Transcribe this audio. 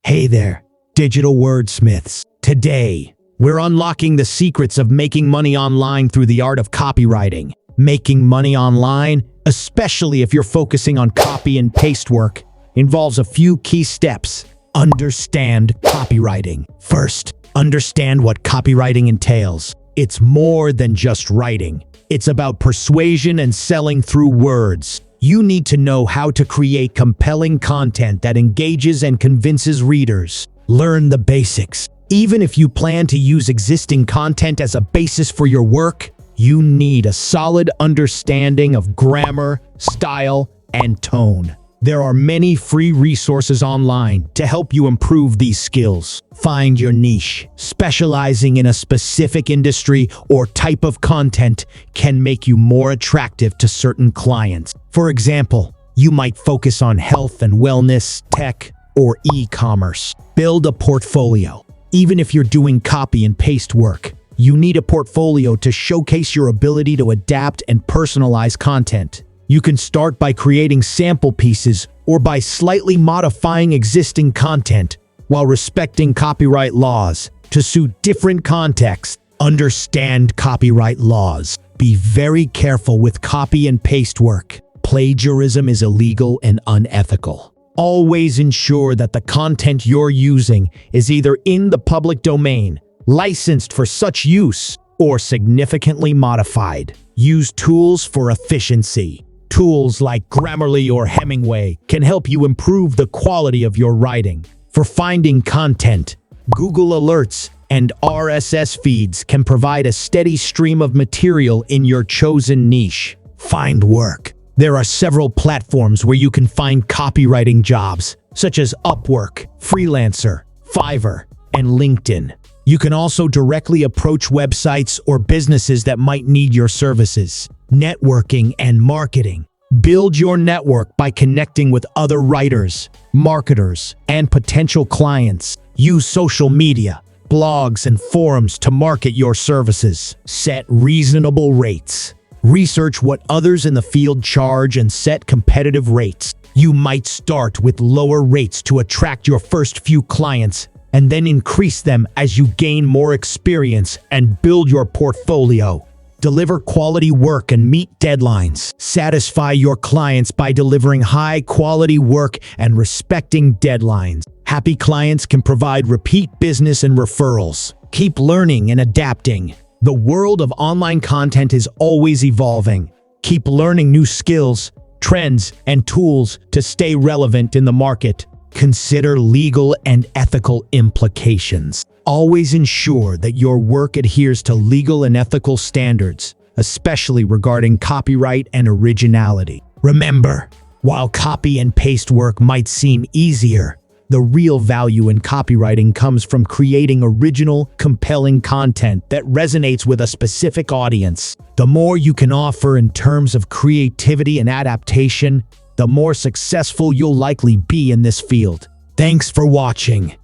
Hey there, digital wordsmiths. Today, we're unlocking the secrets of making money online through the art of copywriting. Making money online, especially if you're focusing on copy and paste work, involves a few key steps. Understand copywriting. First, understand what copywriting entails. It's more than just writing. It's about persuasion and selling through words. You need to know how to create compelling content that engages and convinces readers. Learn the basics. Even if you plan to use existing content as a basis for your work, you need a solid understanding of grammar, style, and tone. There are many free resources online to help you improve these skills. Find your niche. Specializing in a specific industry or type of content can make you more attractive to certain clients. For example, you might focus on health and wellness, tech, or e-commerce. Build a portfolio. Even if you're doing copy and paste work, you need a portfolio to showcase your ability to adapt and personalize content. You can start by creating sample pieces or by slightly modifying existing content while respecting copyright laws to suit different contexts. Understand copyright laws. Be very careful with copy and paste work. Plagiarism is illegal and unethical. Always ensure that the content you're using is either in the public domain, licensed for such use, or significantly modified. Use tools for efficiency. Tools like Grammarly or Hemingway can help you improve the quality of your writing. For finding content, Google Alerts and RSS feeds can provide a steady stream of material in your chosen niche. Find work. There are several platforms where you can find copywriting jobs, such as Upwork, Freelancer, Fiverr, and LinkedIn. You can also directly approach websites or businesses that might need your services. Networking and marketing. Build your network by connecting with other writers, marketers, and potential clients. Use social media, blogs, and forums to market your services. Set reasonable rates. Research what others in the field charge and set competitive rates. You might start with lower rates to attract your first few clients and then increase them as you gain more experience and build your portfolio. Deliver quality work and meet deadlines. Satisfy your clients by delivering high-quality work and respecting deadlines. Happy clients can provide repeat business and referrals. Keep learning and adapting. The world of online content is always evolving. Keep learning new skills, trends, and tools to stay relevant in the market. Consider legal and ethical implications. Always ensure that your work adheres to legal and ethical standards, especially regarding copyright and originality. Remember, while copy and paste work might seem easier, the real value in copywriting comes from creating original, compelling content that resonates with a specific audience. The more you can offer in terms of creativity and adaptation, the more successful you'll likely be in this field. Thanks for watching.